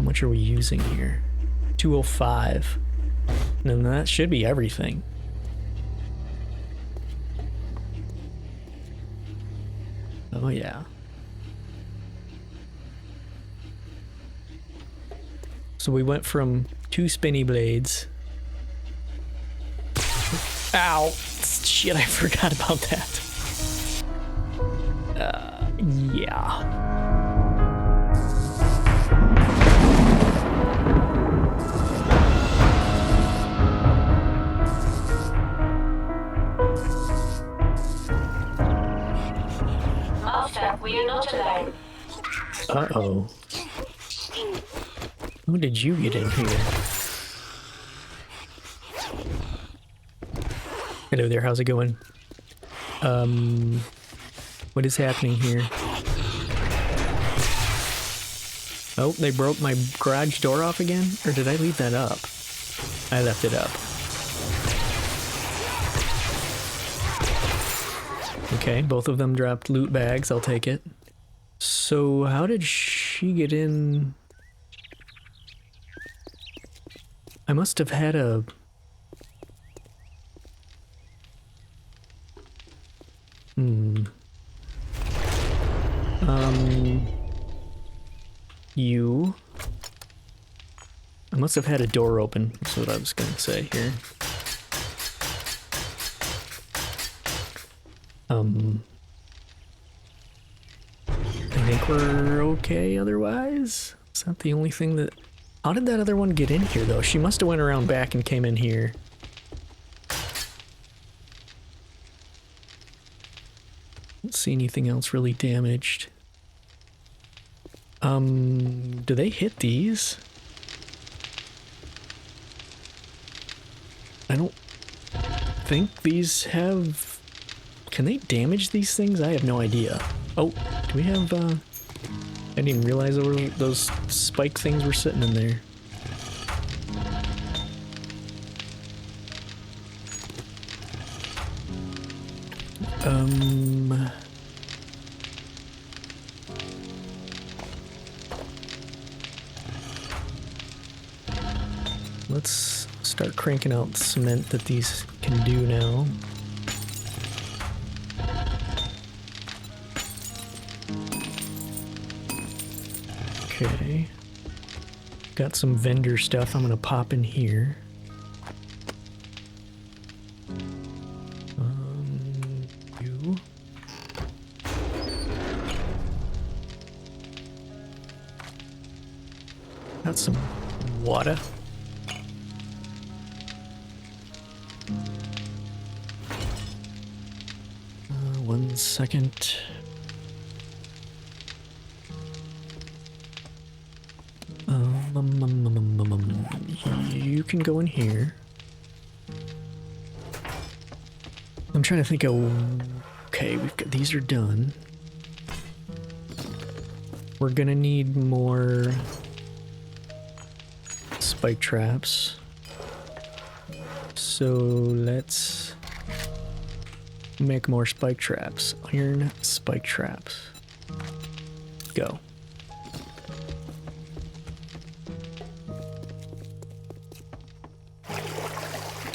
much are we using here? 205. And that should be everything. Oh yeah. So we went from 2 spinny blades. Ow! Shit, I forgot about that. Yeah. Master, we are not alone. Uh-oh. Who did you get in here? Hello there, how's it going? What is happening here? Oh, they broke my garage door off again? Or did I leave that up? I left it up. Okay, both of them dropped loot bags, I'll take it. So, how did she get in? I must have had a... You... I must have had a door open, that's what I was gonna say here. I think we're okay otherwise? Is that the only thing that... How did that other one get in here though? She must have went around back and came in here. Don't see anything else really damaged. Do they hit these? I don't think these have... Can they damage these things? I have no idea. Oh, do we have, I didn't even realize those spike things were sitting in there. Let's start cranking out cement that these can do now. Okay. Got some vendor stuff I'm gonna pop in here. You. Got some water. One second. You can go in here. I'm trying to think of... Okay, we've got... These are done. We're gonna need more... spike traps. So let's... make more spike traps. Iron spike traps. Go.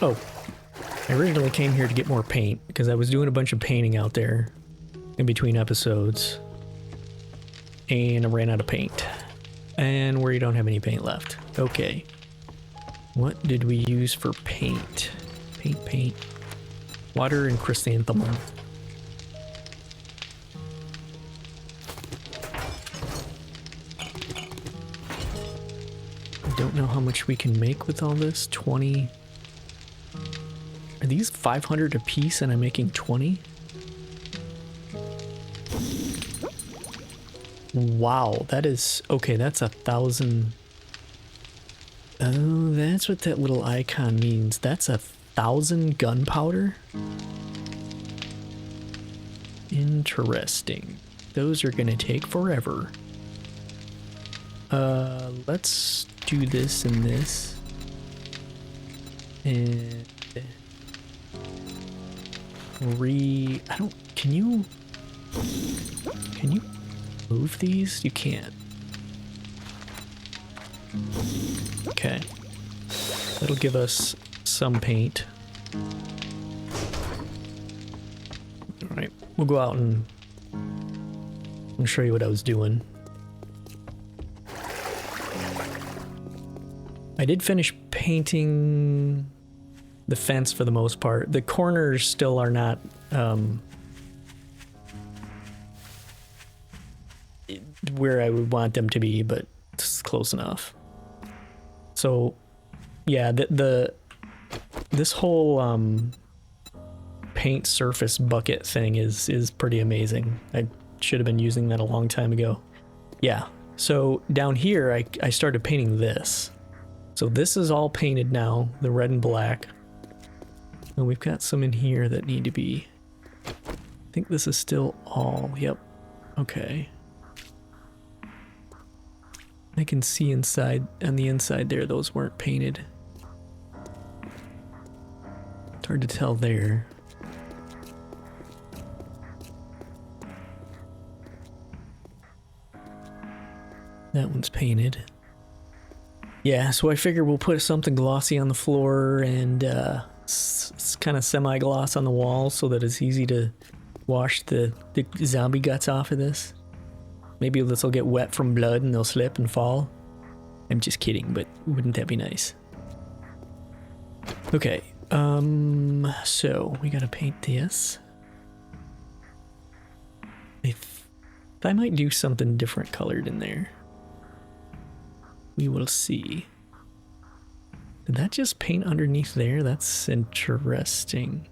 Oh, I originally came here to get more paint because I was doing a bunch of painting out there in between episodes and I ran out of paint and we don't have any paint left. Okay, what did we use for paint? Paint. Water and chrysanthemum. I don't know how much we can make with all this. 20. Are these 500 a piece and I'm making 20? Wow, that is... Okay, that's 1,000. Oh, that's what that little icon means. That's 1,000 gunpowder? Interesting. Those are gonna take forever. Let's do this and this. And... I don't... Can you move these? You can't. Okay. That'll give us some paint. Alright, we'll go out and show you what I was doing. I did finish painting the fence for the most part. The corners still are not where I would want them to be, but it's close enough. So yeah, this whole paint surface bucket thing is pretty amazing. I should have been using that a long time ago. Yeah, so down here I started painting this. So this is all painted now, the red and black. And we've got some in here that need to be... I think this is still all... Yep. Okay. I can see inside, on the inside there, those weren't painted. It's hard to tell there. That one's painted. Yeah, so I figure we'll put something glossy on the floor and kind of semi-gloss on the wall so that it's easy to wash the zombie guts off of this. Maybe this will get wet from blood and they'll slip and fall. I'm just kidding, but wouldn't that be nice? Okay, so we gotta paint this. I might do something different colored in there. We will see. Did that just paint underneath there? That's interesting.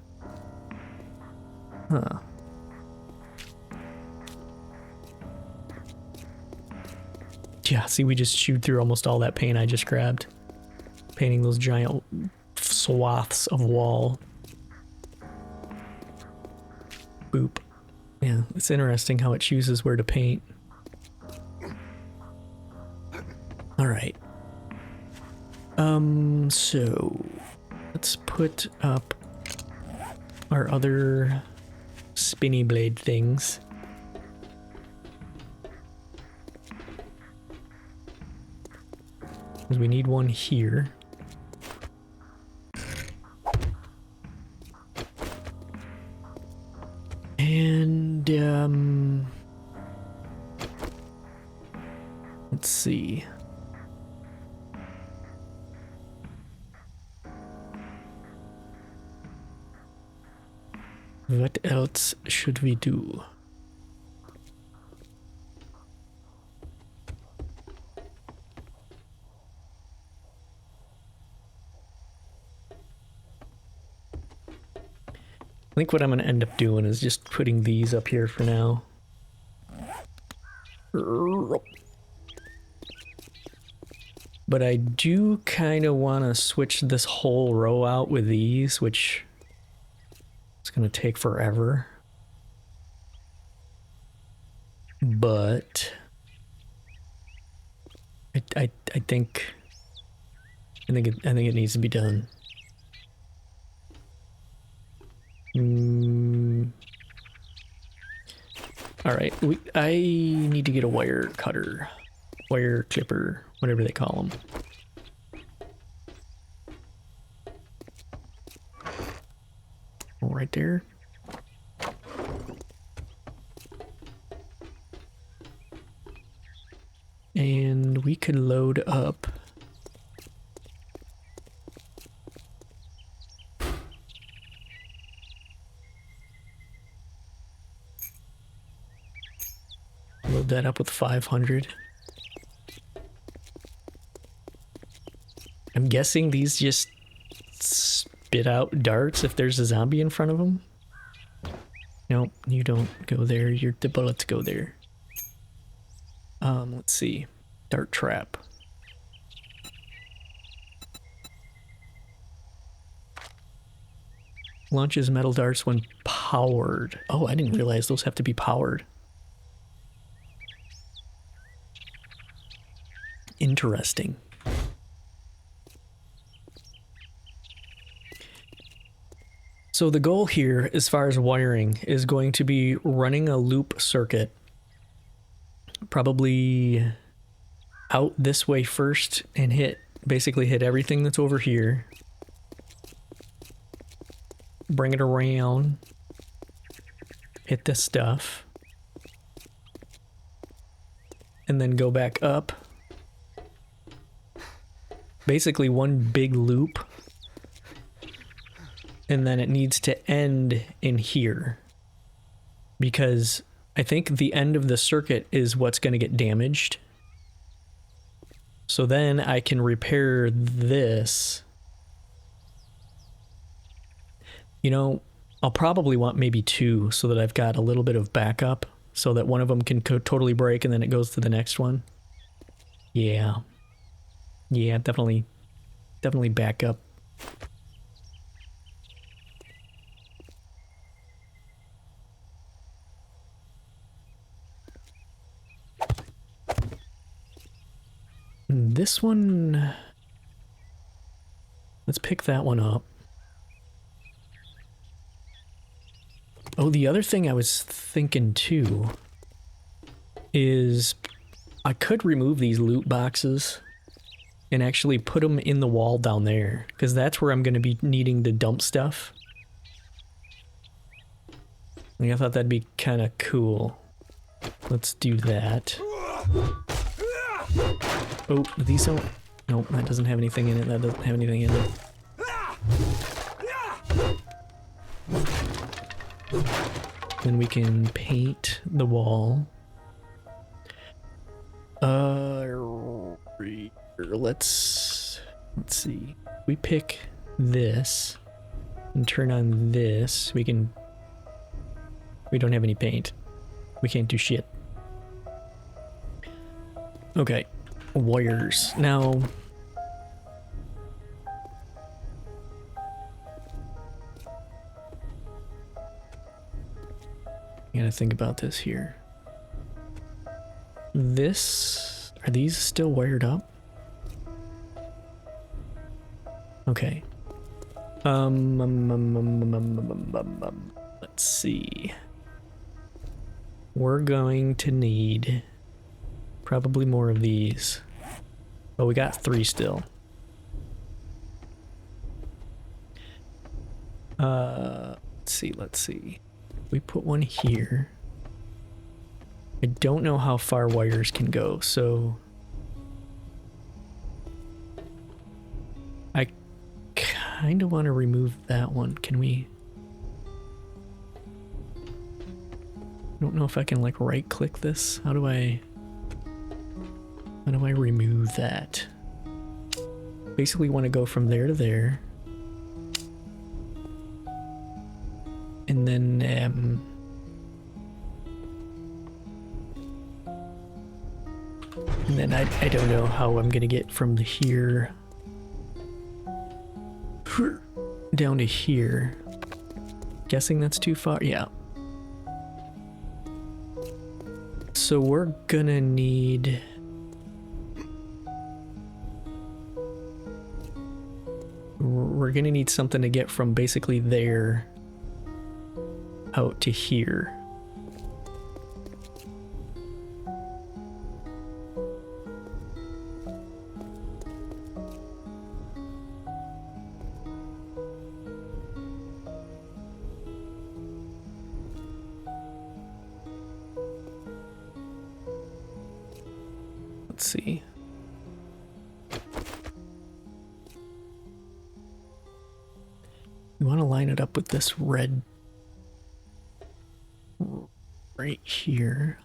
Huh. Yeah, see, we just chewed through almost all that paint I just grabbed. Painting those giant swaths of wall. Boop. Yeah, it's interesting how it chooses where to paint. Alright. So let's put up our other spinny blade things. Because we need one here. And let's see. What else should we do? I think what I'm going to end up doing is just putting these up here for now. But I do kind of want to switch this whole row out with these, which is going to take forever. But I think it needs to be done. All right, I need to get a wire cutter, wire clipper, whatever they call them. Right there. And we could load up that up with 500. I'm guessing these just spit out darts if there's a zombie in front of them. Nope, you don't go there. The bullets go there. Let's see. Dart trap. Launches metal darts when powered. Oh, I didn't realize those have to be powered. Interesting. So the goal here, as far as wiring, is going to be running a loop circuit. Probably out this way first and basically hit everything that's over here. Bring it around. Hit this stuff. And then go back up. Basically one big loop. And then it needs to end in here. Because I think the end of the circuit is what's going to get damaged. So then I can repair this. You know, I'll probably want maybe 2 so that I've got a little bit of backup so that one of them can totally break and then it goes to the next one. Yeah. Yeah, definitely back up. This one, let's pick that one up. Oh, the other thing I was thinking too is I could remove these loot boxes and actually put them in the wall down there, because that's where I'm going to be needing to dump stuff. I thought that'd be kind of cool. Let's do that. Oh, these don't... Nope, that doesn't have anything in it. That doesn't have anything in it. Then we can paint the wall. Let's see. We pick this and turn on this. We don't have any paint. We can't do shit. Okay. Wires. Now... I gotta think about this here. Are these still wired up? Okay. Let's see. We're going to need probably more of these. Oh, we got 3 still. Let's see. We put one here. I don't know how far wires can go, so I kind of want to remove that one. Can we? I don't know if I can like right click this. How do I remove that? Basically want to go from there to there. And then I don't know how I'm gonna get from here down to here. Guessing that's too far. Yeah. So we're gonna need... We're gonna need something to get from basically there out to here. Let's see. You want to line it up with this red right here.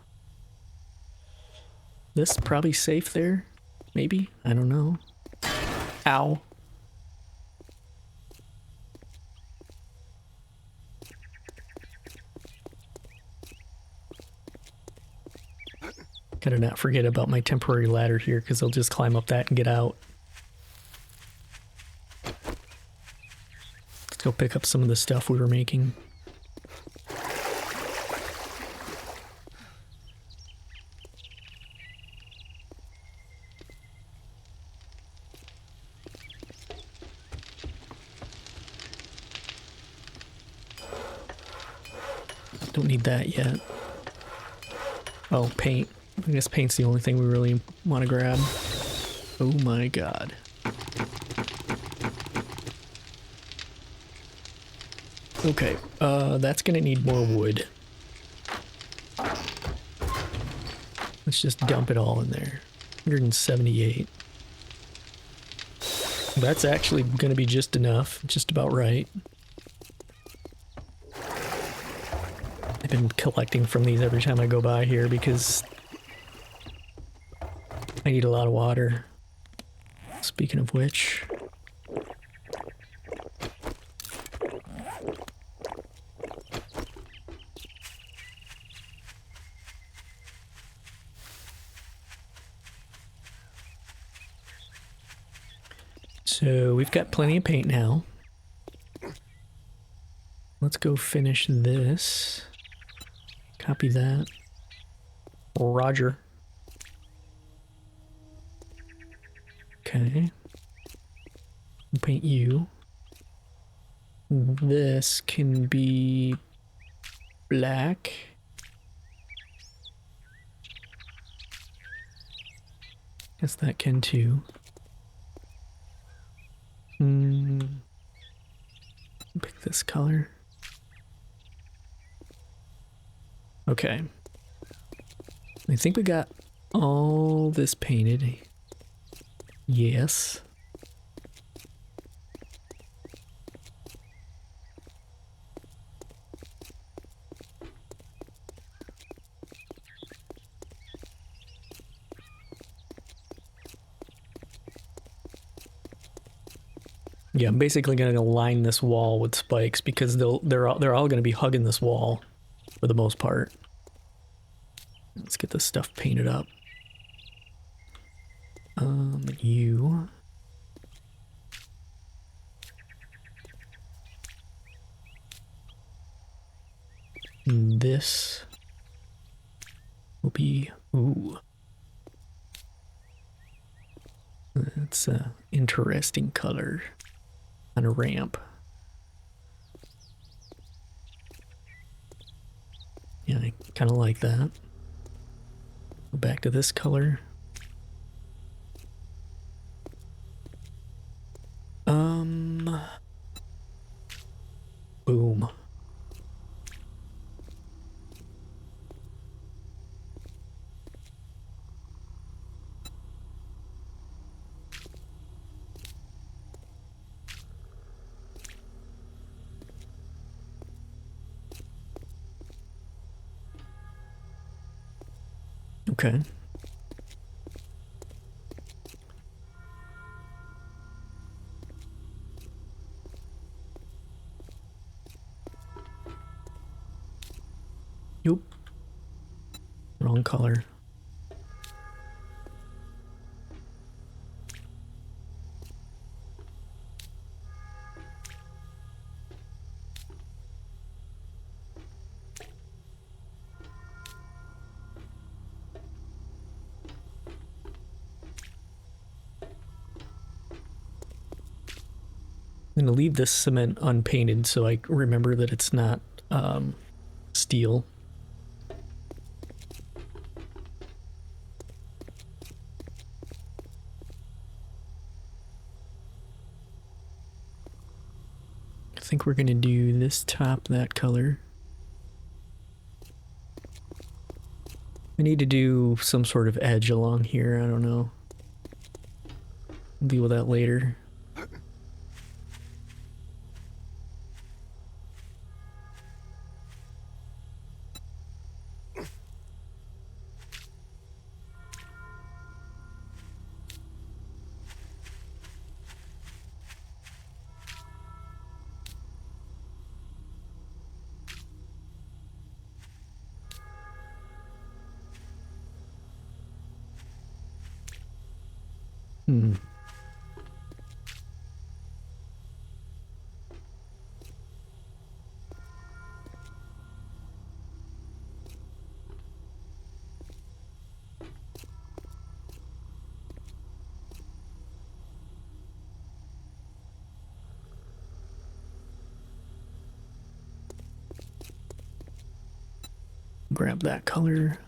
This probably safe there, maybe? I don't know. Ow. Gotta not forget about my temporary ladder here, because they'll just climb up that and get out. Let's go pick up some of the stuff we were making. Don't need that yet. Oh, paint. I guess paint's the only thing we really want to grab. Oh my god. Okay, that's gonna need more wood. Let's just dump it all in there. 178. That's actually gonna be just enough, just about right. I've been collecting from these every time I go by here because I need a lot of water. Speaking of which... So we've got plenty of paint now. Let's go finish this. Copy that. Roger. Okay. We'll paint you. This can be black. Guess that can too. Pick this color. Okay. I think we got all this painted. Yes. Yeah, I'm basically going to line this wall with spikes because they're all going to be hugging this wall for the most part. Let's get this stuff painted up. You. And this will be, ooh. That's an interesting color on a ramp. Yeah, I kind of like that. Go back to this color. Boom. Okay. Nope. Wrong color. I'm gonna leave this cement unpainted so I remember that it's not steel. I think we're gonna do this top that color. I need to do some sort of edge along here, I don't know. We'll deal with that later. Grab that color.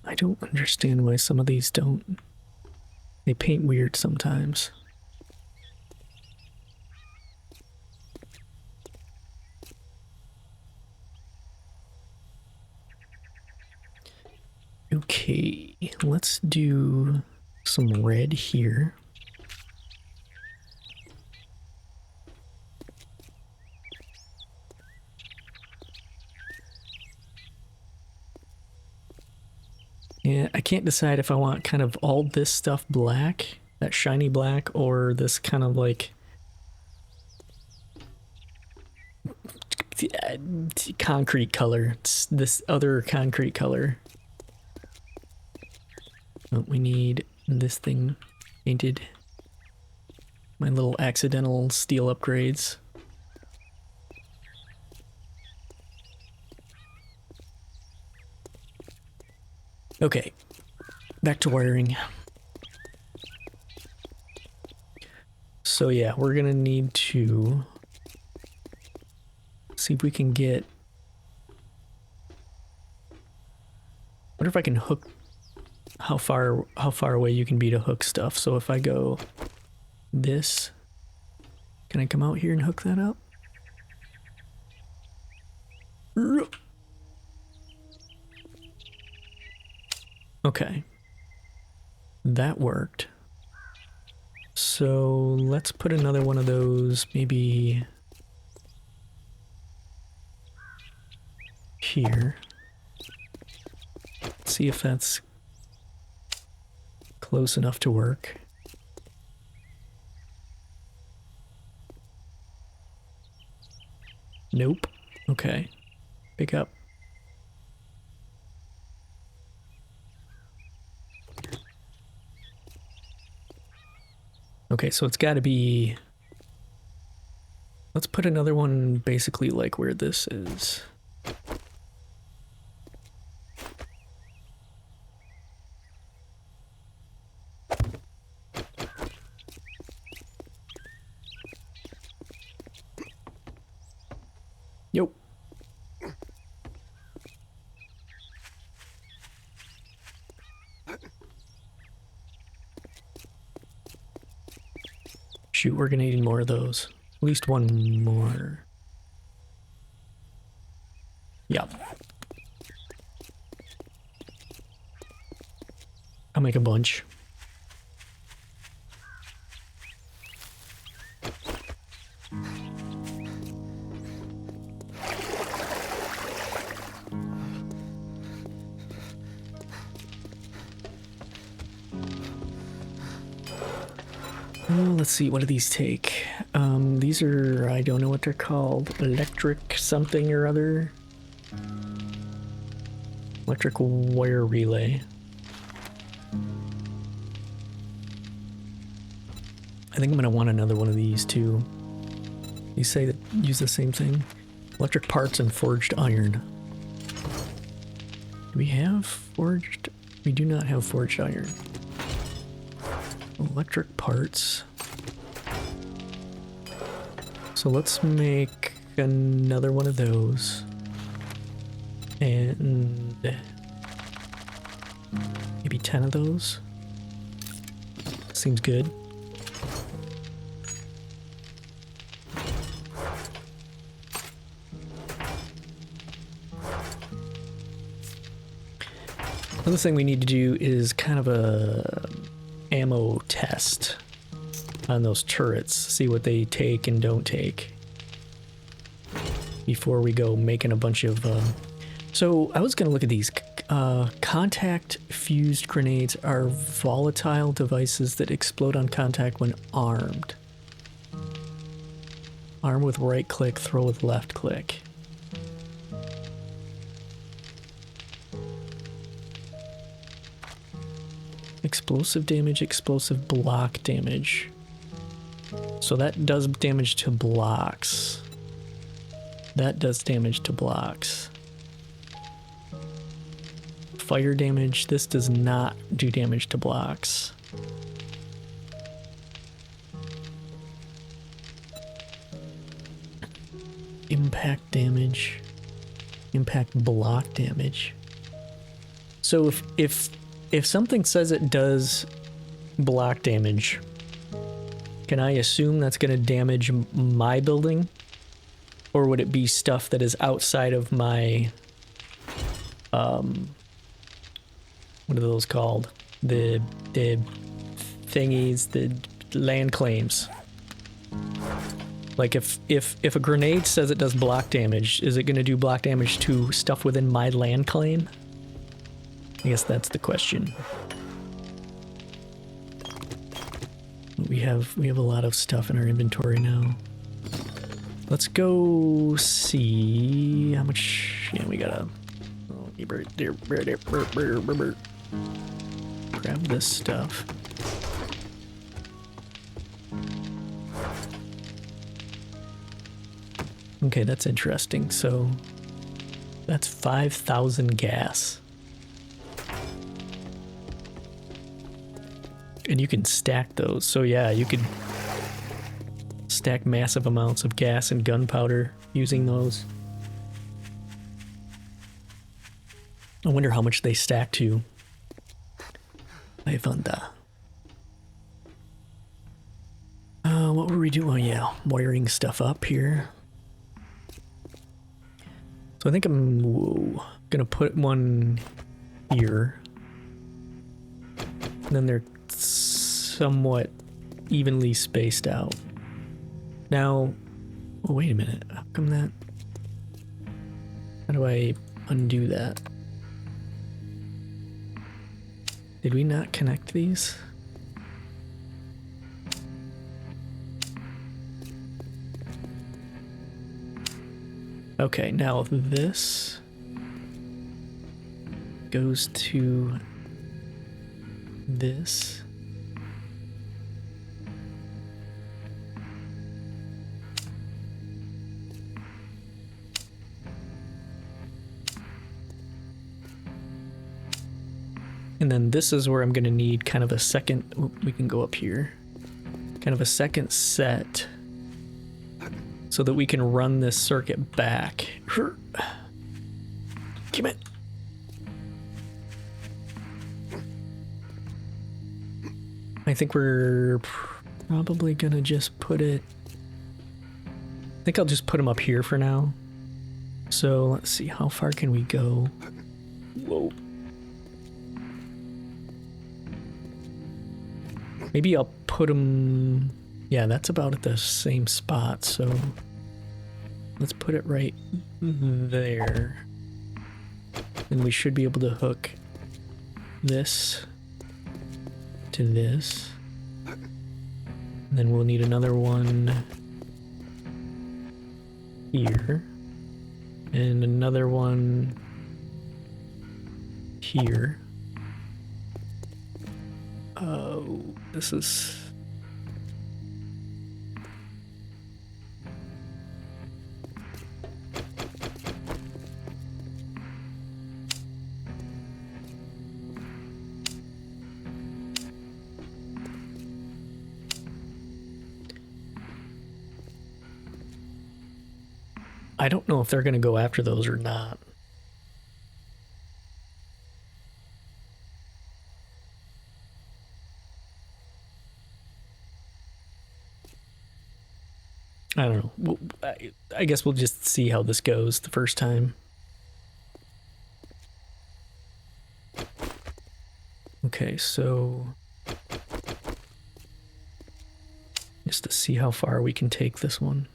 I don't understand why some of these don't. They paint weird sometimes. Okay, let's do some red here. Yeah, I can't decide if I want kind of all this stuff black, that shiny black, or this kind of like concrete color. It's this other concrete color. Oh, we need this thing painted. My little accidental steel upgrades. Okay, back to wiring. So yeah, we're gonna need to see if we can get... I wonder if I can hook... how far away you can be to hook stuff. So if I go this, can I come out here and hook that up? Okay, that worked. So let's put another one of those maybe here. See if that's close enough to work. Nope. Okay. Pick up. Okay, so it's got to be... Let's put another one basically like where this is. Yep. Shoot, we're gonna need more of those. At least one more. Yep. I'll make a bunch. Let's see, what do these take? These are, I don't know what they're called. Electric something or other. Electric wire relay. I think I'm gonna want another one of these too. You say that use the same thing? Electric parts and forged iron. Do we have forged? We do not have forged iron. Electric parts. So let's make another one of those. And maybe 10 of those. Seems good. Another thing we need to do is kind of a ammo test on those turrets, see what they take and don't take before we go making a bunch of so I was gonna look at these. Contact fused grenades are volatile devices that explode on contact when armed. Arm with right click, throw with left click. Explosive damage, explosive block damage. So that does damage to blocks. That does damage to blocks. Fire damage, this does not do damage to blocks. Impact damage. Impact block damage. So if something says it does block damage, can I assume that's going to damage my building? Or would it be stuff that is outside of my, what are those called? The thingies, the land claims. Like if a grenade says it does block damage, is it going to do block damage to stuff within my land claim? I guess that's the question. We have a lot of stuff in our inventory now. Let's go see how much. Yeah, we gotta. Grab this stuff. Okay, that's interesting. So that's 5,000 gas. And you can stack those. So yeah, you could stack massive amounts of gas and gunpowder using those. I wonder how much they stack to. I wonder. What were we doing? Oh yeah, wiring stuff up here. So I think I'm gonna put one here. And then they're somewhat evenly spaced out. Now, oh wait a minute, how come that? How do I undo that? Did we not connect these? Okay, now this goes to this. And then this is where I'm going to need kind of a second, we can go up here, kind of a second set so that we can run this circuit back. Come it. I think we're probably going to just put it, I think I'll just put them up here for now. So let's see, how far can we go? Whoa. Maybe I'll put them, yeah, that's about at the same spot, so let's put it right there. And we should be able to hook this to this. And then we'll need another one here. And another one here. Oh, this is... I don't know if they're going to go after those or not. I don't know. I guess we'll just see how this goes the first time. Okay, so just to see how far we can take this one.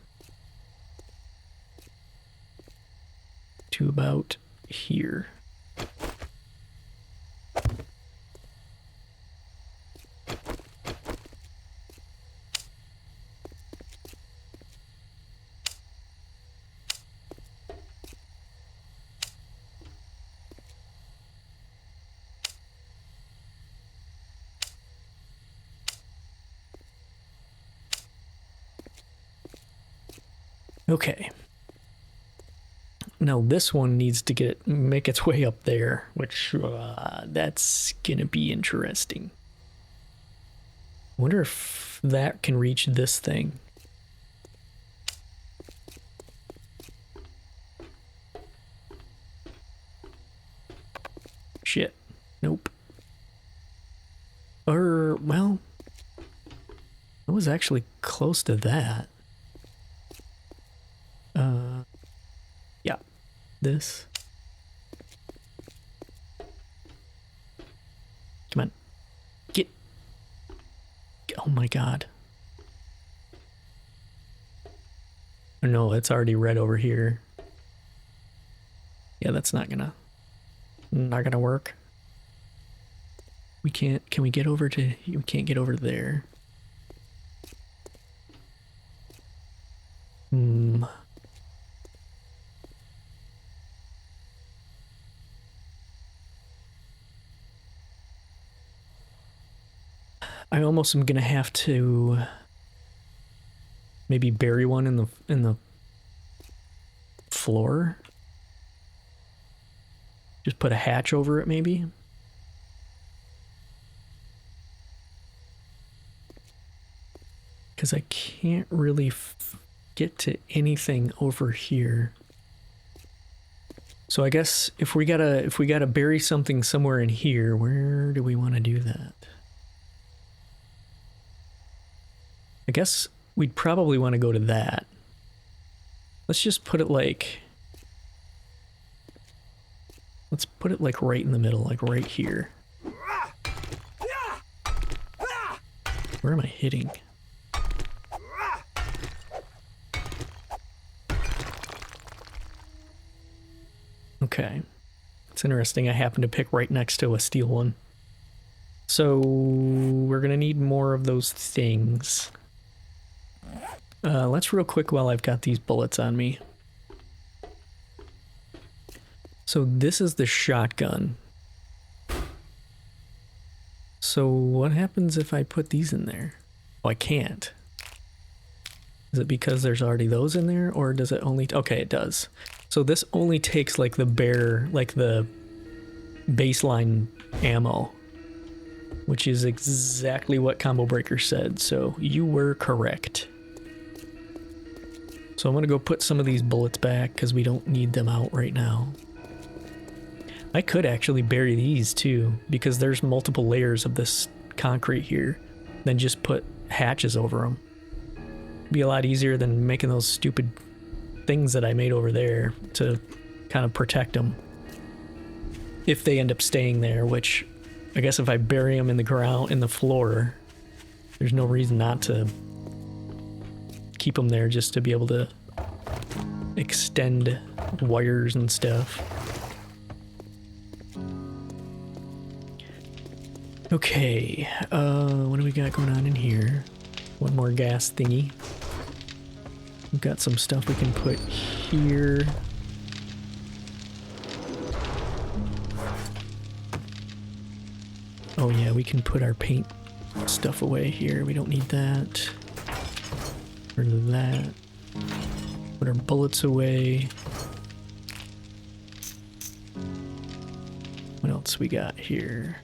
To about here. Okay. Now this one needs to make its way up there, which that's gonna be interesting. I wonder if that can reach this thing. Shit. was actually close to that. Yeah, this. Come on. Get. Oh my god. Oh no, it's already red over here. Yeah, that's not gonna work. We can't, can we get over to, we can't get over there. I almost am gonna have to maybe bury one in the floor. Just put a hatch over it, maybe. Because I can't really get to anything over here. So I guess if we gotta bury something somewhere in here, where do we want to do that? I guess we'd probably want to go to that. Let's just put it like... Let's put it like right in the middle, like right here. Where am I hitting? Okay. It's interesting. I happen to pick right next to a steel one. So we're gonna need more of those things. Let's real quick while I've got these bullets on me. So this is the shotgun. So what happens if I put these in there? Oh, I can't. Is it because there's already those in there, or does it only... Okay, it does. So this only takes like the bare, like the baseline ammo, which is exactly what Combo Breaker said, so you were correct. So I'm gonna go put some of these bullets back because we don't need them out right now. I could actually bury these too, because there's multiple layers of this concrete here, then just put hatches over them. Be a lot easier than making those stupid things that I made over there to kind of protect them. If they end up staying there, which I guess if I bury them in the ground, in the floor, there's no reason not to keep them there, just to be able to extend wires and stuff. Okay, what do we got going on in here? One more gas thingy. We've got some stuff we can put here. Oh yeah, we can put our paint stuff away here. We don't need that. Or that. Put our bullets away. What else we got here?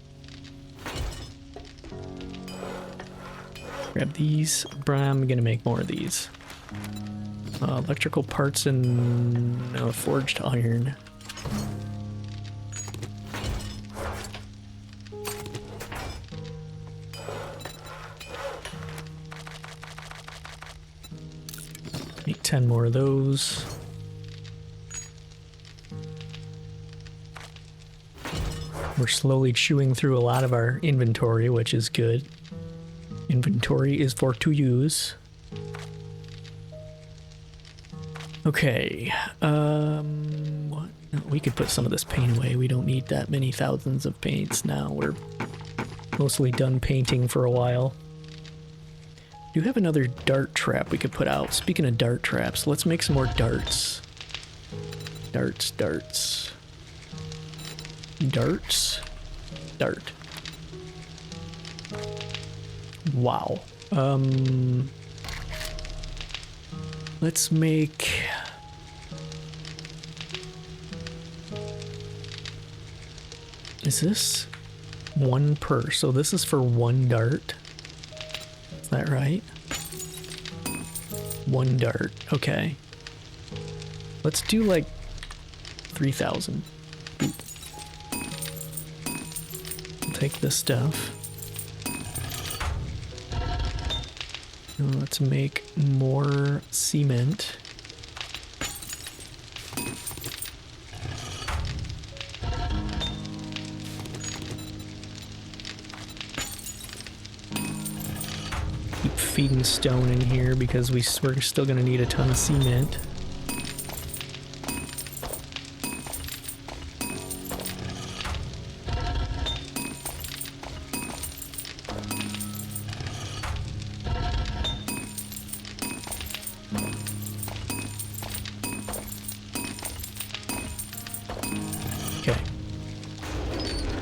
Grab these. I'm gonna make more of these. Electrical parts and forged iron. Make 10 more of those. We're slowly chewing through a lot of our inventory, which is good. Inventory is for to use. Okay, what? No, we could put some of this paint away. We don't need that many thousands of paints now. We're mostly done painting for a while. Do you have another dart trap we could put out? Speaking of dart traps, let's make some more darts. Darts, darts. Darts? Dart. Wow. Let's make... Is this one per? So this is for one dart. Is that right? One dart. Okay. Let's do like 3,000. Take this stuff. Let's make more cement. Keep feeding stone in here because we're still going to need a ton of cement.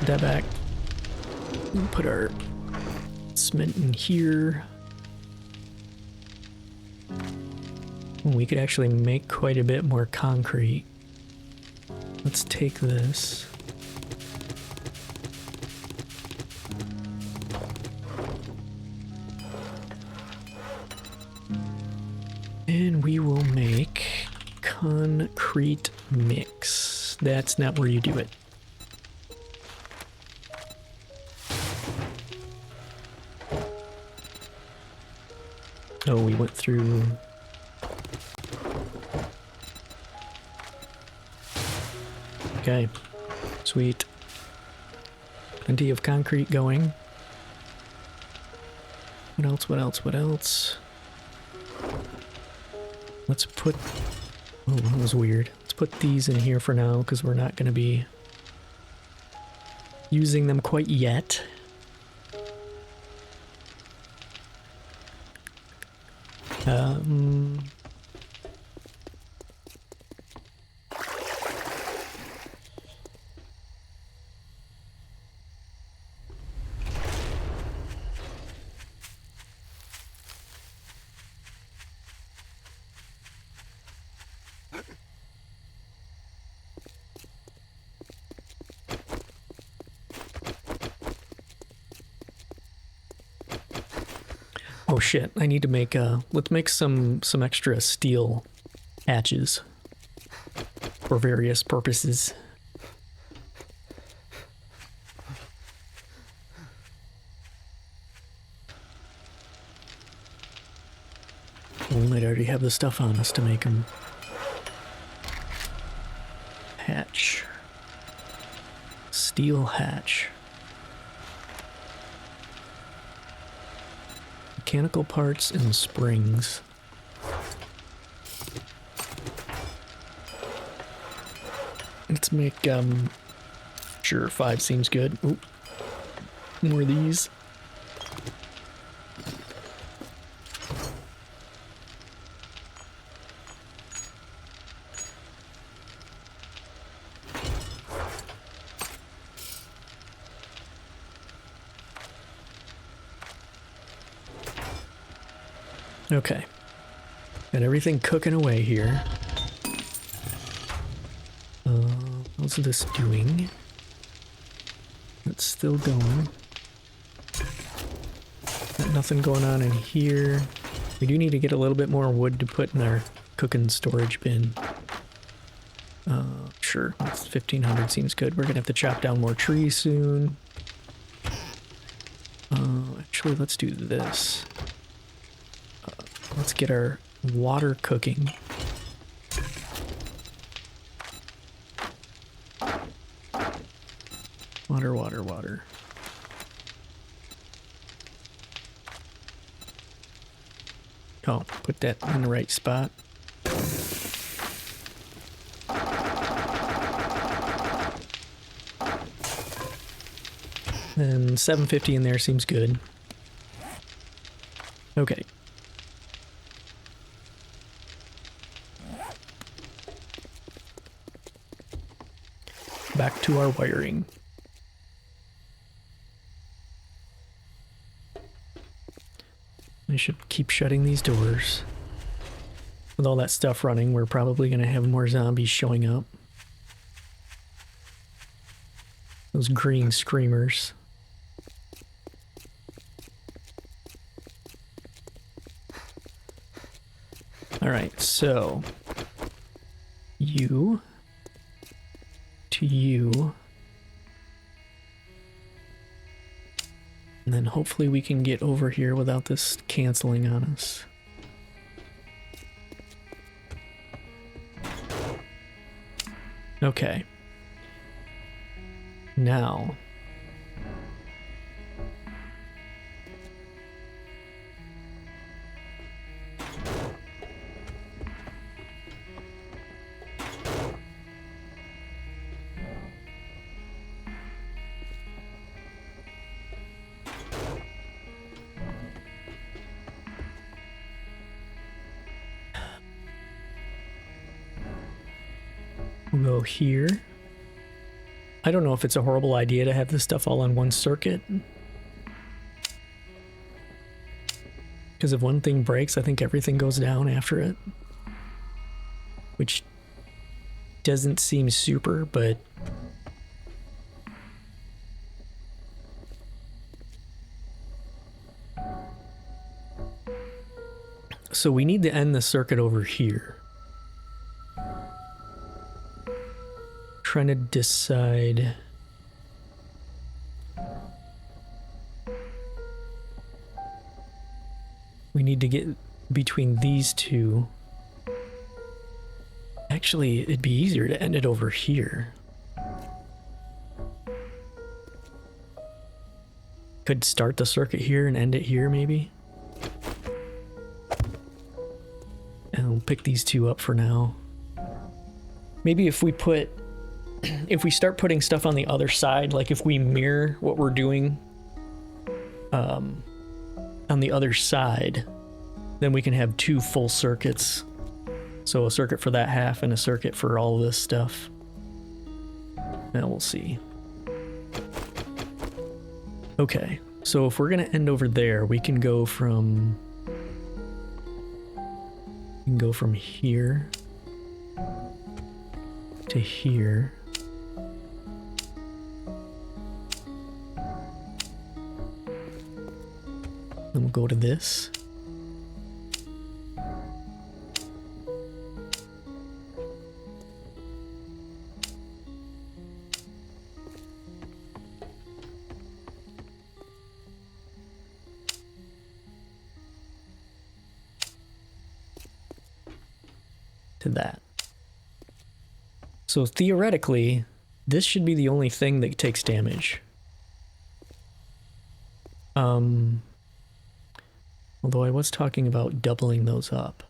That back. Put our cement in here. We could actually make quite a bit more concrete. Let's take this. And we will make concrete mix. That's not where you do it. Oh, we went through... Okay, sweet. Plenty of concrete going. What else, what else, what else? Let's put... Oh, that was weird. Let's put these in here for now, because we're not going to be using them quite yet. Oh shit, I need to make let's make some extra steel hatches for various purposes. We might already have the stuff on us to make them. Hatch. Steel hatch. Mechanical parts and springs. Let's make, sure, 5 seems good. Oop. More of these. Okay, got everything cooking away here. How's this doing? It's still going. Got nothing going on in here. We do need to get a little bit more wood to put in our cooking storage bin. Sure, 1500 seems good. We're gonna have to chop down more trees soon. Actually, let's do this. Let's get our water cooking. Water, water, water. Oh, put that in the right spot. And 750 in there seems good. Okay. Back to our wiring. I should keep shutting these doors. With all that stuff running, we're probably going to have more zombies showing up. Those green screamers. Alright, so... You... To you. And then hopefully we can get over here without this canceling on us. Okay. Now. We'll go here. I don't know if it's a horrible idea to have this stuff all on one circuit. Because if one thing breaks, I think everything goes down after it. Which doesn't seem super, but... So we need to end the circuit over here. Trying to decide. We need to get between these two. Actually, it'd be easier to end it over here. Could start the circuit here and end it here, maybe. And we'll pick these two up for now. Maybe if we put... If we start putting stuff on the other side, like if we mirror what we're doing on the other side, then we can have two full circuits. So a circuit for that half and a circuit for all this stuff. Now we'll see. Okay, so if we're gonna end over there, we can go from here to here. Then we'll go to this. To that. So theoretically, this should be the only thing that takes damage. Although I was talking about doubling those up.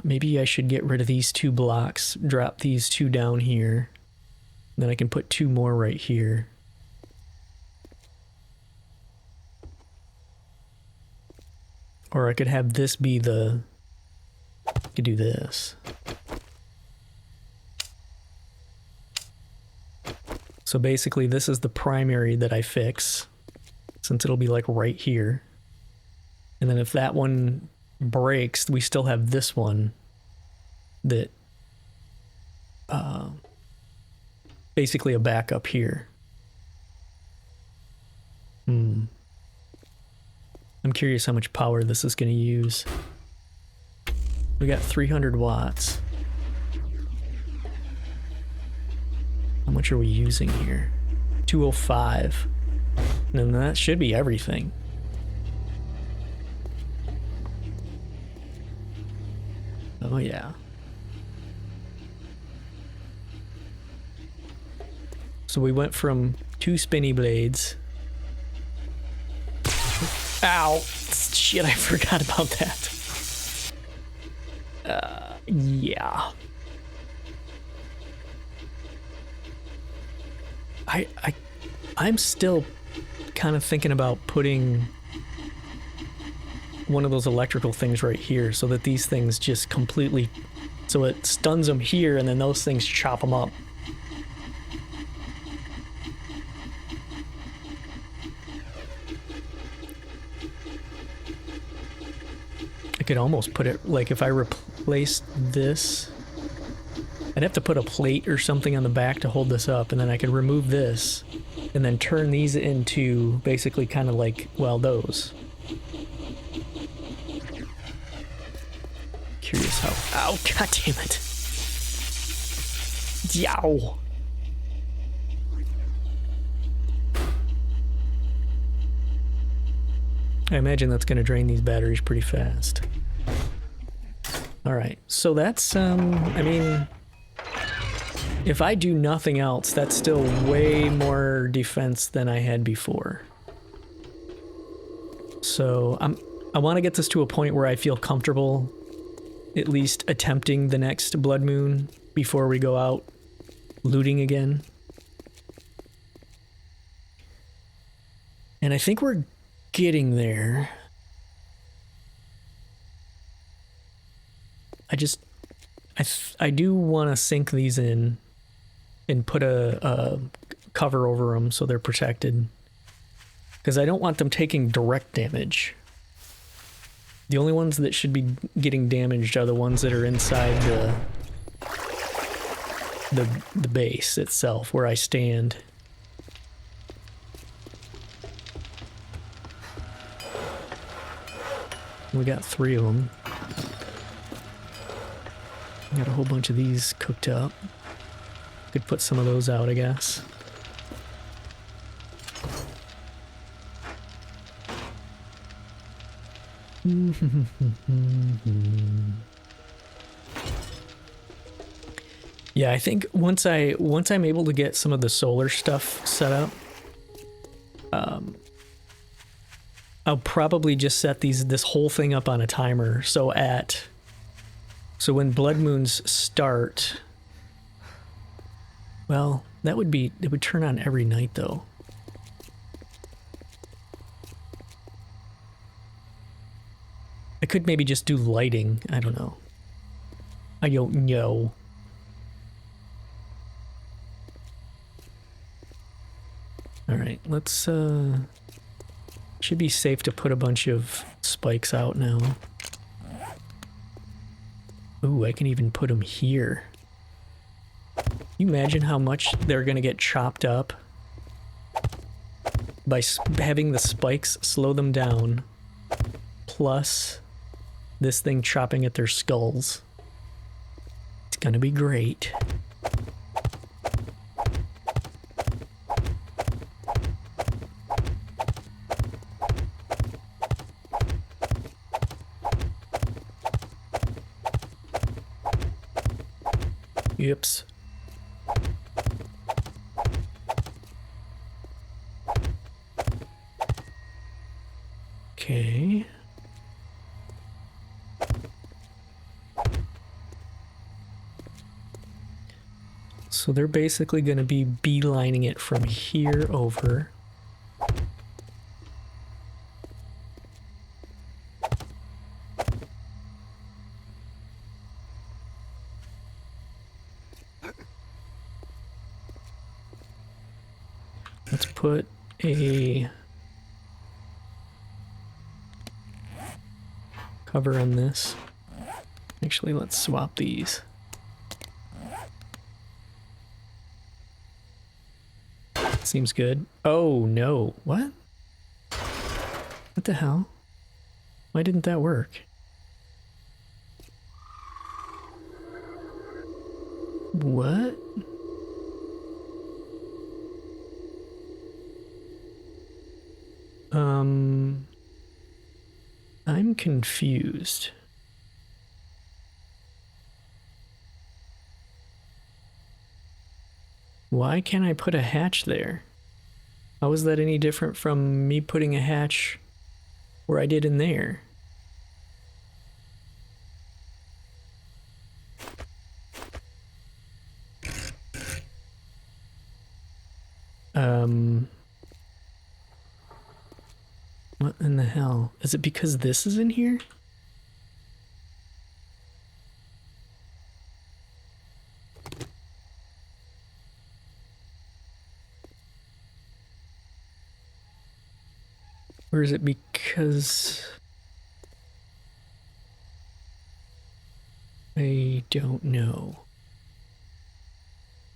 Maybe I should get rid of these two blocks, drop these two down here, then I can put two more right here. Or I could have this be the... I could do this. So basically this is the primary that I fix, since it'll be like right here. And then if that one breaks, we still have this one that basically a backup here. I'm curious how much power this is going to use. We got 300 watts. How much are we using here? 205. And then that should be everything. Oh yeah. So we went from 2 spinny blades. Ow! Shit, I forgot about that. Yeah. I'm still kind of thinking about putting one of those electrical things right here so that these things just completely, so it stuns them here and then those things chop them up. I could almost put it, like if I replaced this, I'd have to put a plate or something on the back to hold this up, and then I could remove this and then turn these into basically kind of like, well, those. Curious how... Ow, god damn it. Yow. I imagine that's going to drain these batteries pretty fast. Alright, so that's, I mean... If I do nothing else, that's still way more defense than I had before. So, I want to get this to a point where I feel comfortable at least attempting the next Blood Moon before we go out looting again. And I think we're getting there. I do want to sink these in and put a cover over them so they're protected. Because I don't want them taking direct damage. The only ones that should be getting damaged are the ones that are inside the base itself, where I stand. We got 3 of them. Got a whole bunch of these cooked up. Could put some of those out, I guess. Yeah, I think once I'm able to get some of the solar stuff set up, I'll probably just set this whole thing up on a timer. So when blood moons start, well, it would turn on every night though. I could maybe just do lighting. I don't know. I don't know. All right, let's should be safe to put a bunch of spikes out now. Ooh, I can even put them here. Can you imagine how much they're gonna get chopped up by having the spikes slow them down, plus this thing chopping at their skulls? It's gonna be great. Oops. Okay. So they're basically going to be beelining it from here over. Let's put a cover on this. Actually, let's swap these. Seems good. Oh no, what? What the hell? Why didn't that work? What? I'm confused. Why can't I put a hatch there? How is that any different from me putting a hatch where I did in there? What in the hell? Is it because this is in here? Or is it because... I don't know.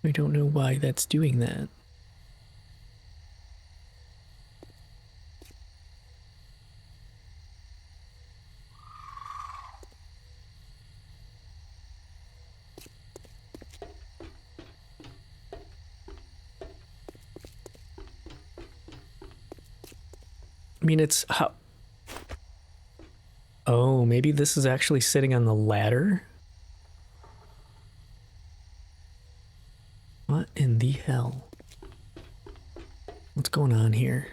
I don't know why that's doing that. I mean, it's how... Oh, maybe this is actually sitting on the ladder? What in the hell? What's going on here?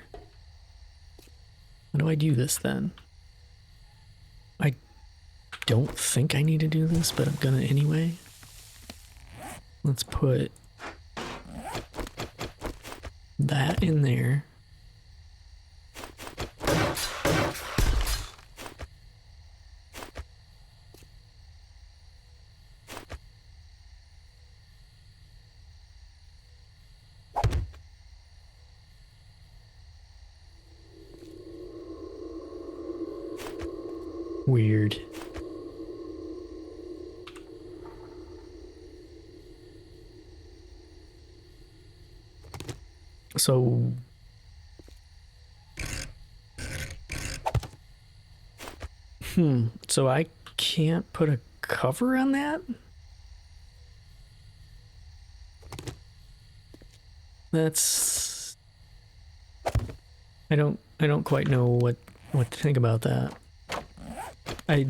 How do I do this then? I don't think I need to do this, but I'm gonna anyway. Let's put that in there. Weird. So so I can't put a cover on that? That's... I don't quite know what to think about that. I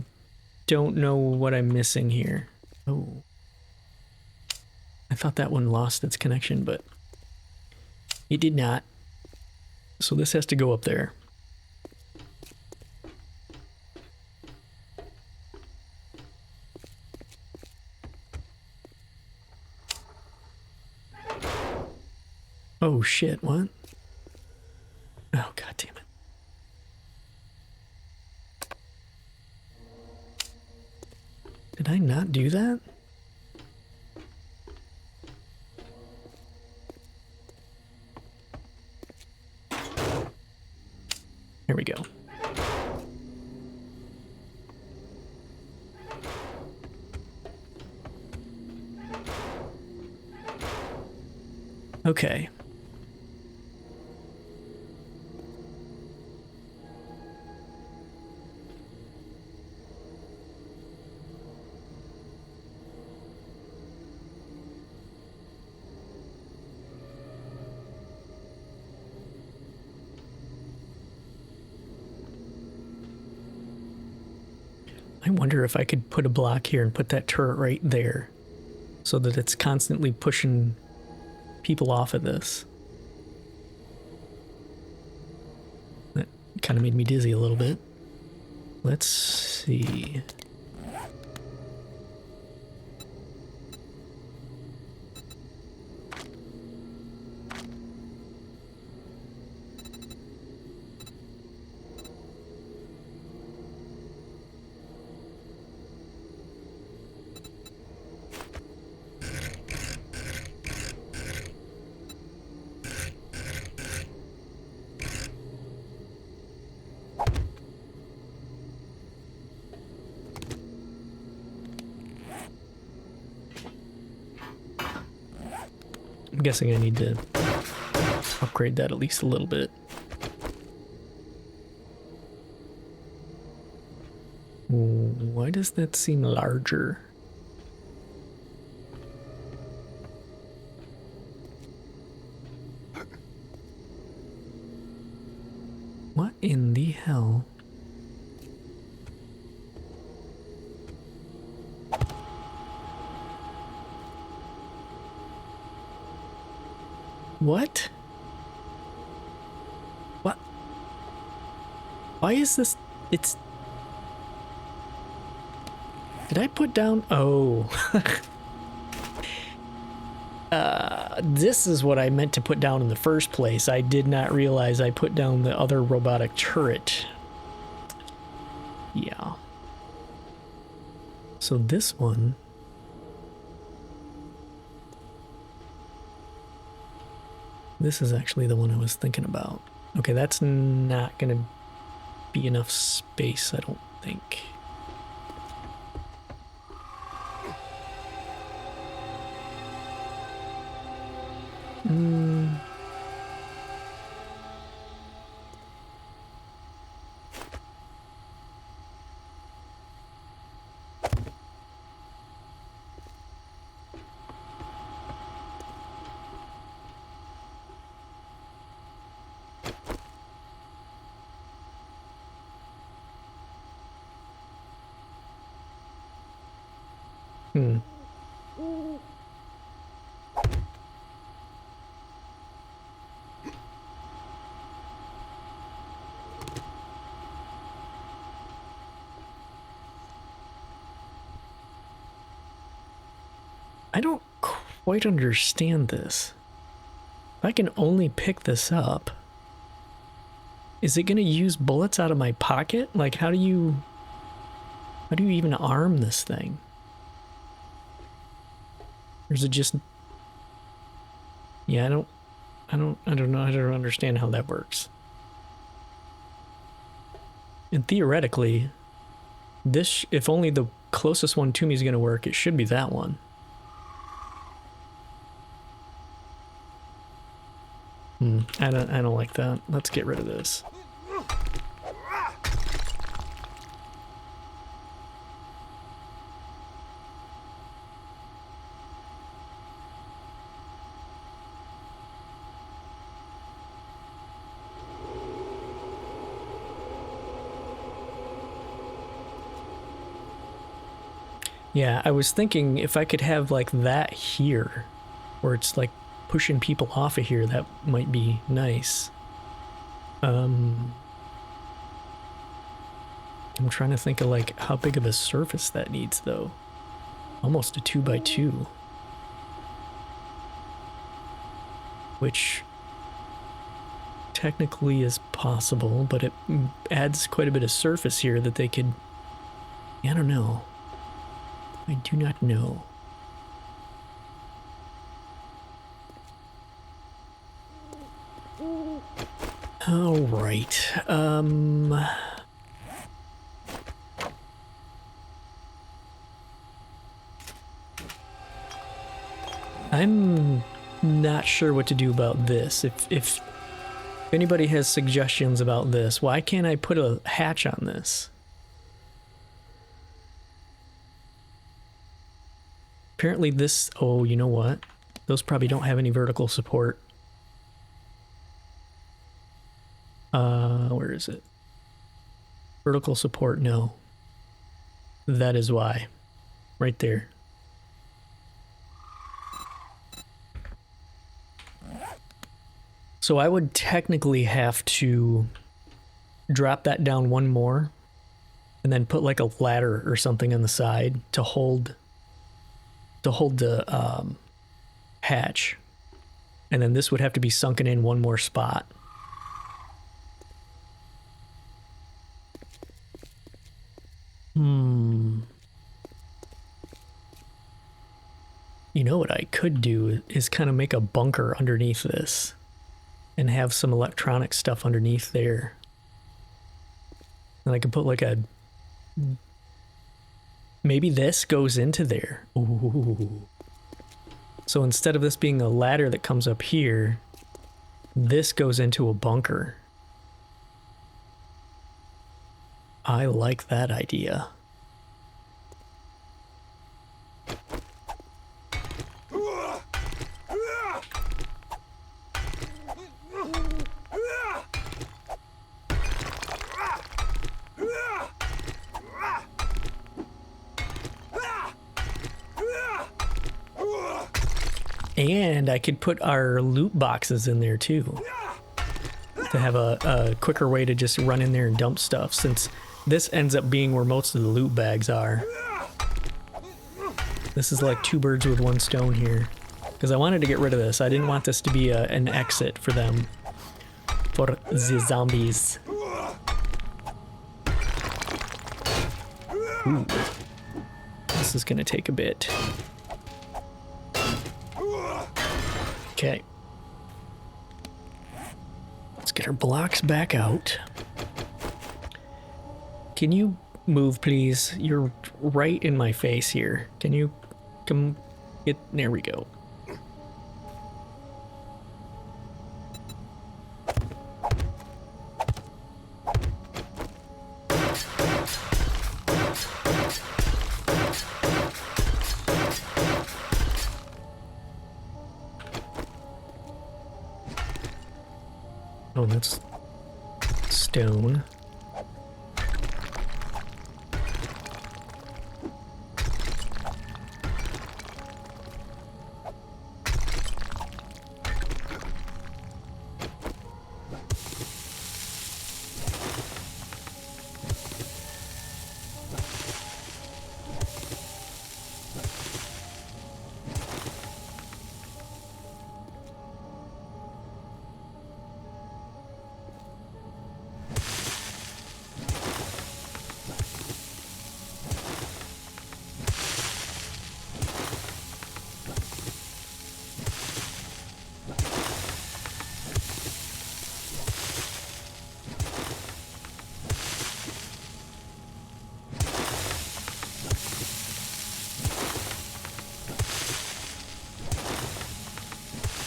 don't know what I'm missing here. Oh. I thought that one lost its connection, but it did not. So this has to go up there. Oh shit, what? Oh god damn it. Did I not do that? Here we go. Okay. I wonder if I could put a block here and put that turret right there so that it's constantly pushing people off of this. That kind of made me dizzy a little bit. Let's see. I'm guessing I need to upgrade that at least a little bit. Why does that seem larger? What in the hell? What? What? Why is this? It's... Did I put down... Oh. This is what I meant to put down in the first place. I did not realize I put down the other robotic turret. Yeah. So this one... This is actually the one I was thinking about. Okay, that's not gonna be enough space, I don't think. Hmm. I don't quite understand this. If I can only pick this up, is it going to use bullets out of my pocket? Like, how do you even arm this thing? Or is it just... Yeah, I don't know. I don't understand how that works. And theoretically, this, if only the closest one to me is going to work, it should be that one. I don't like that. Let's get rid of this. Yeah, I was thinking if I could have like that here, where it's like pushing people off of here, that might be nice. I'm trying to think of like how big of a surface that needs though. Almost a 2x2. Which technically is possible, but it adds quite a bit of surface here that they could... I don't know. I do not know. All right. I'm not sure what to do about this. If anybody has suggestions about this, why can't I put a hatch on this? Apparently this... Oh, you know what? Those probably don't have any vertical support. Where is it? Vertical support, no. That is why. Right there. So I would technically have to drop that down one more and then put like a ladder or something on the side to hold the hatch. And then this would have to be sunken in one more spot. You know what I could do is kind of make a bunker underneath this and have some electronic stuff underneath there. And I could put like a... Maybe this goes into there. Ooh. So instead of this being a ladder that comes up here, this goes into a bunker. I like that idea. And I could put our loot boxes in there too, to have a quicker way to just run in there and dump stuff, since this ends up being where most of the loot bags are. This is like two birds with one stone here, because I wanted to get rid of this. I didn't want this to be an exit for them, for the zombies. Ooh. This is gonna take a bit. Okay. Let's get our blocks back out. Can you move, please? You're right in my face here. Can you come get... There we go. Oh, that's stone.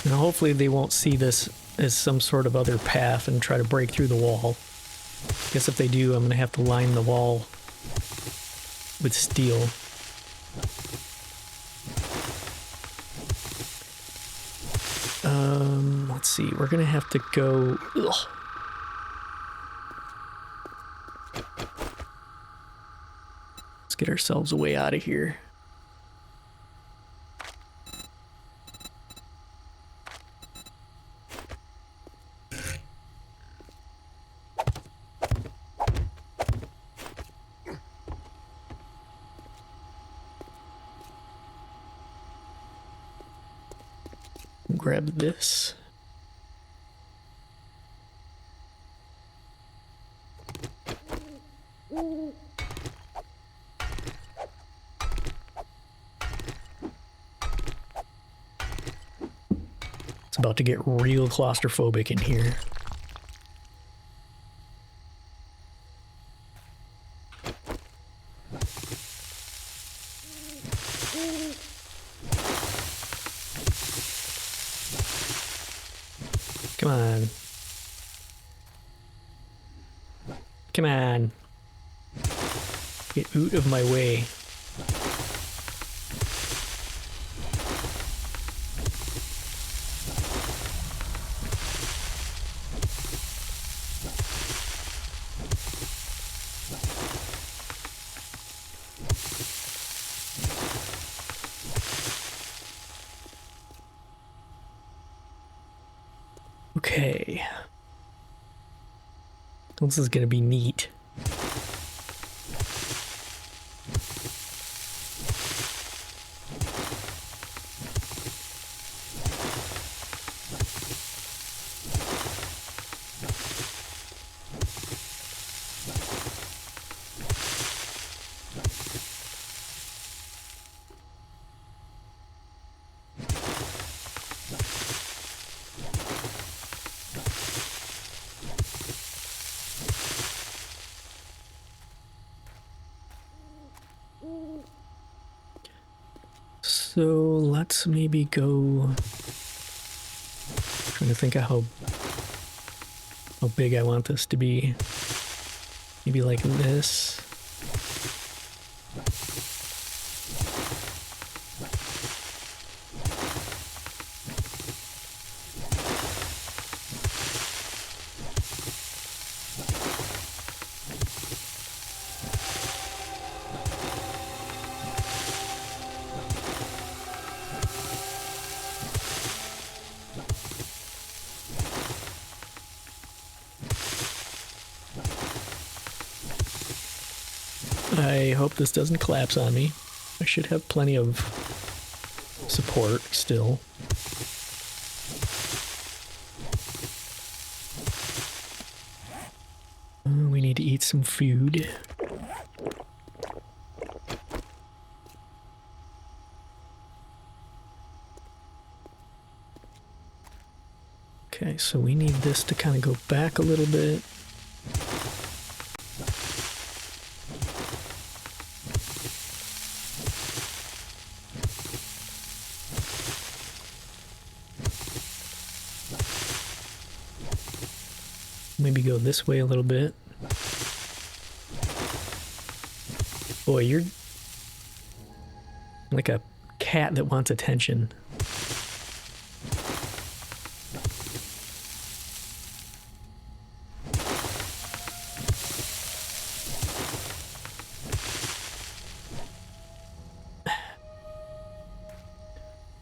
Now hopefully they won't see this as some sort of other path and try to break through the wall. I guess if they do, I'm going to have to line the wall with steel. Let's see, we're going to have to go... Ugh. Let's get ourselves a way out of here. Grab this. It's about to get real claustrophobic in here. Come on. Come on. Get out of my way. Okay. This is gonna be neat. So let's maybe go. Trying to think of how big I want this to be. Maybe like this. I hope this doesn't collapse on me. I should have plenty of support still. We need to eat some food. Okay, so we need this to kind of go back a little bit. Maybe go this way a little bit. Boy, you're like a cat that wants attention.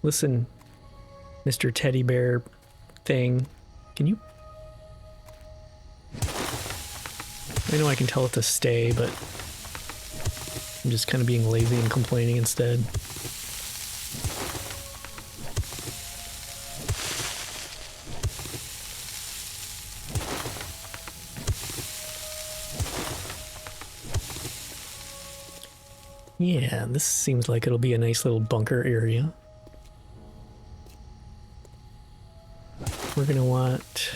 Listen, Mr. Teddy Bear thing, can you... I know I can tell it to stay, but I'm just kind of being lazy and complaining instead. Yeah, this seems like it'll be a nice little bunker area. We're gonna want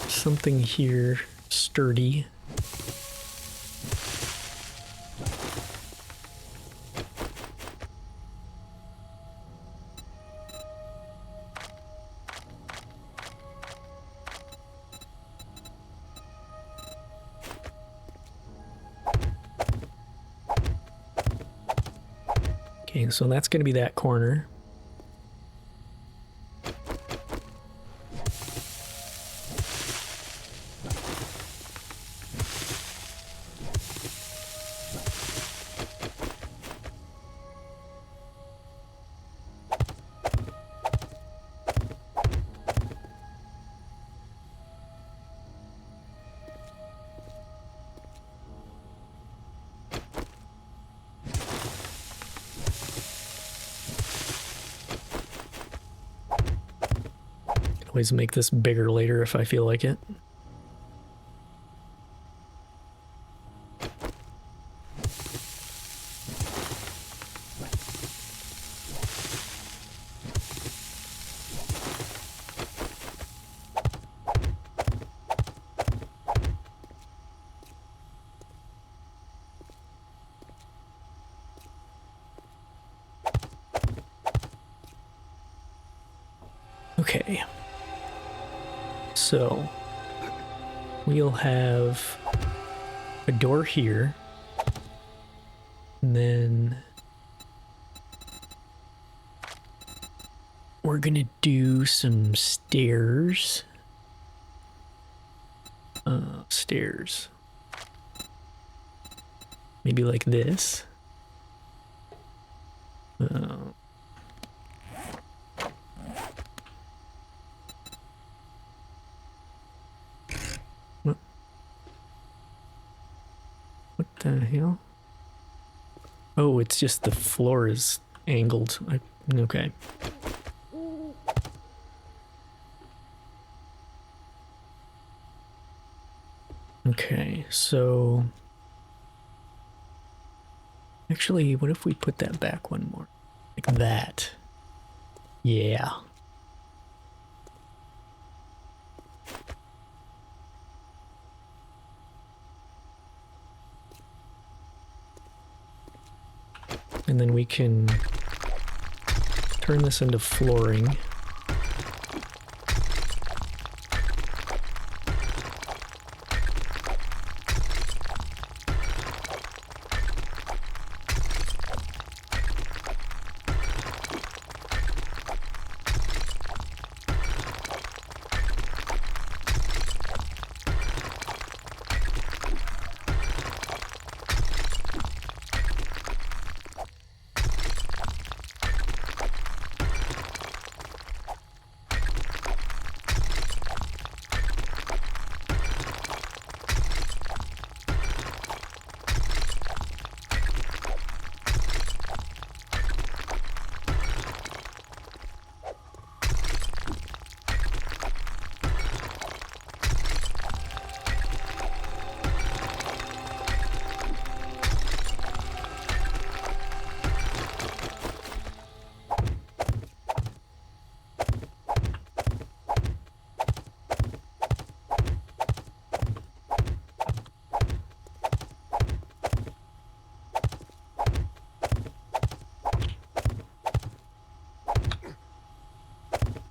something here sturdy. Okay, so that's going to be that corner. Always make this bigger later if I feel like it. Okay. So we'll have a door here, and then we're gonna do some stairs. Stairs. Maybe like this. What the hell? Oh, it's just the floor is angled. Okay. Okay, so... Actually, what if we put that back one more? Like that. Yeah. And then we can turn this into flooring.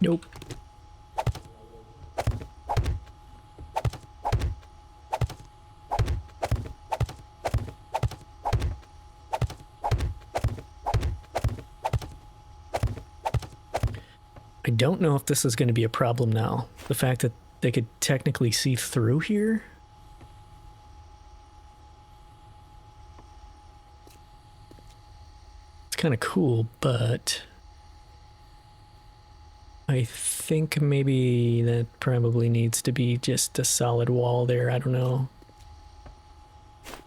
Nope. I don't know if this is going to be a problem now. The fact that they could technically see through here. It's kind of cool, but I think maybe that probably needs to be just a solid wall there. I don't know.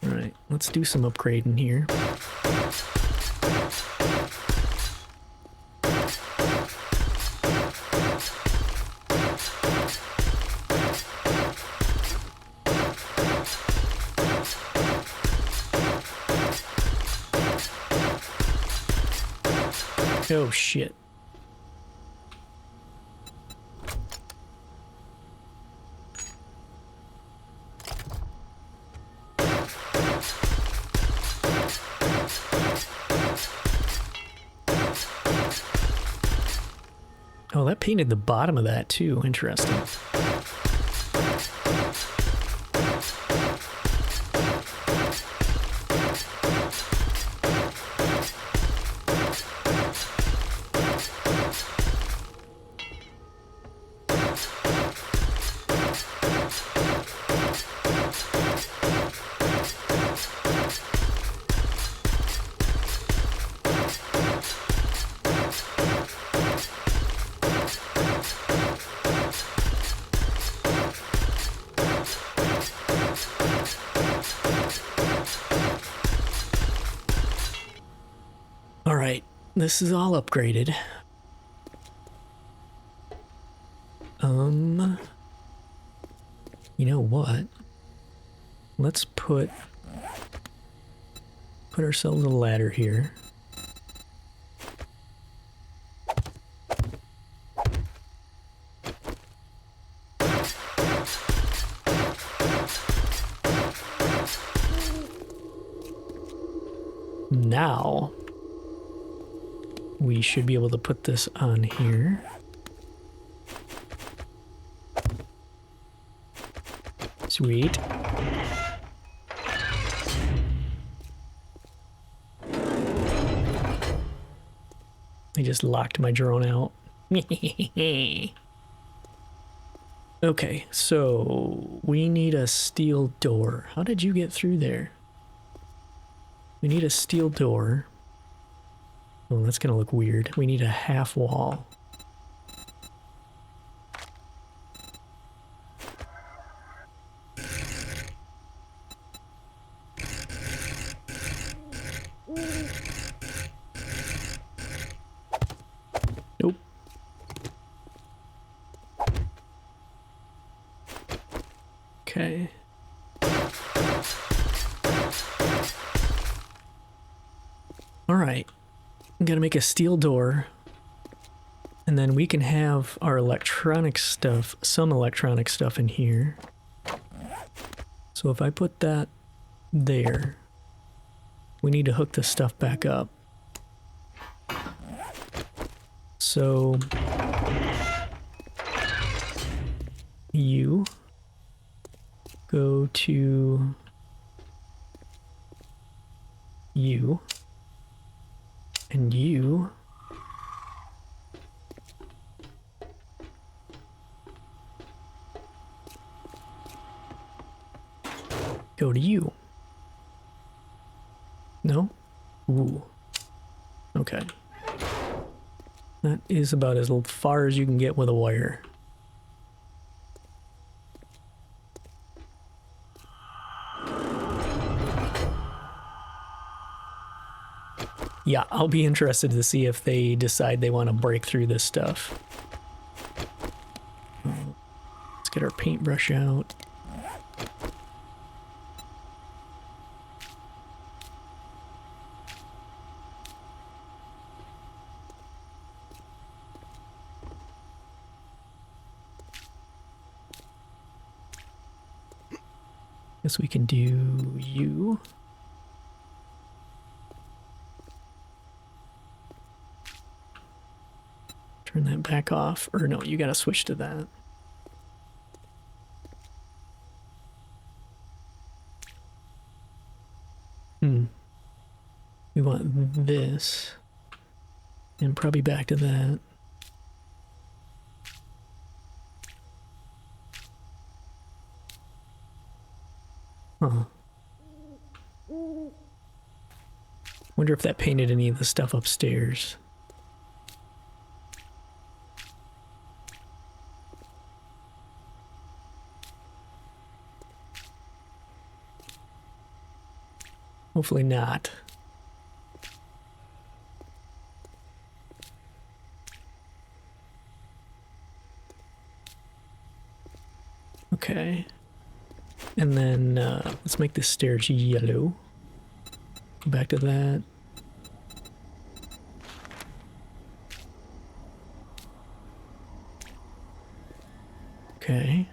All right, let's do some upgrading here. Oh shit. Oh, that painted the bottom of that too. Interesting. this is all upgraded. You know what? Let's put ourselves a ladder here. Now we should be able to put this on here. Sweet. I just locked my drone out. Okay, so we need a steel door. How did you get through there? We need a steel door. Oh, that's gonna look weird. We need a half wall. Nope. Okay. All right. I'm gonna make a steel door, and then we can have our electronic stuff, some electronic stuff in here. So if I put that there, we need to hook this stuff back up. So you go to you, and you go to you. No? Ooh. Okay. That is about as far as you can get with a wire. Yeah, I'll be interested to see if they decide they want to break through this stuff. Let's get our paintbrush out. Guess we can do you. Turn that back off. Or no, you gotta switch to that. We want this. And probably back to that. Huh. Wonder if that painted any of the stuff upstairs. Hopefully not. Okay. And then let's make this stairs yellow. Go back to that. Okay.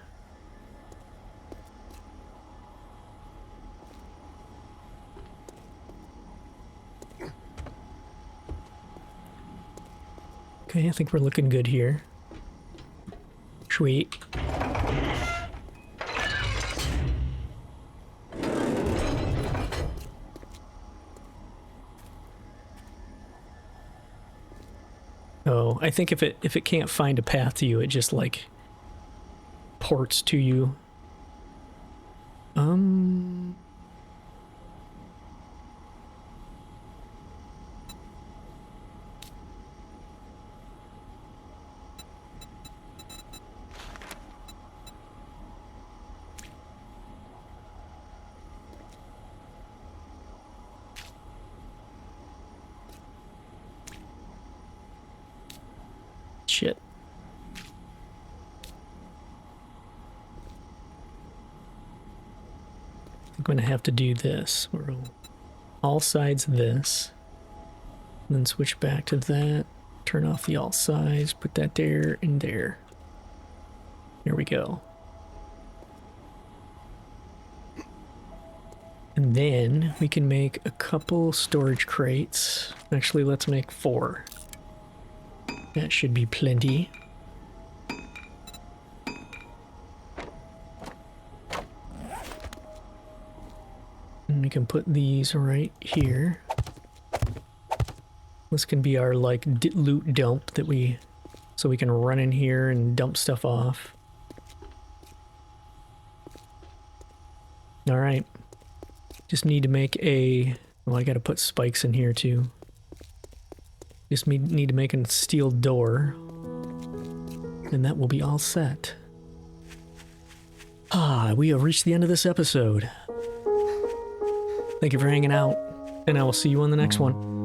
Okay, I think we're looking good here. Sweet. Oh, I think if it can't find a path to you, it just like ports to you. Shit. I'm going to have to do this. We're all sides this. And then switch back to that. Turn off the all sides. Put that there and there. There we go. And then we can make a couple storage crates. Actually, let's make 4. That should be plenty. And we can put these right here. This can be our like loot dump that so we can run in here and dump stuff off. All right. Just need to make well, I gotta put spikes in here too. Just need to make a steel door. And that will be all set. We have reached the end of this episode. Thank you for hanging out, and I will see you on the next one.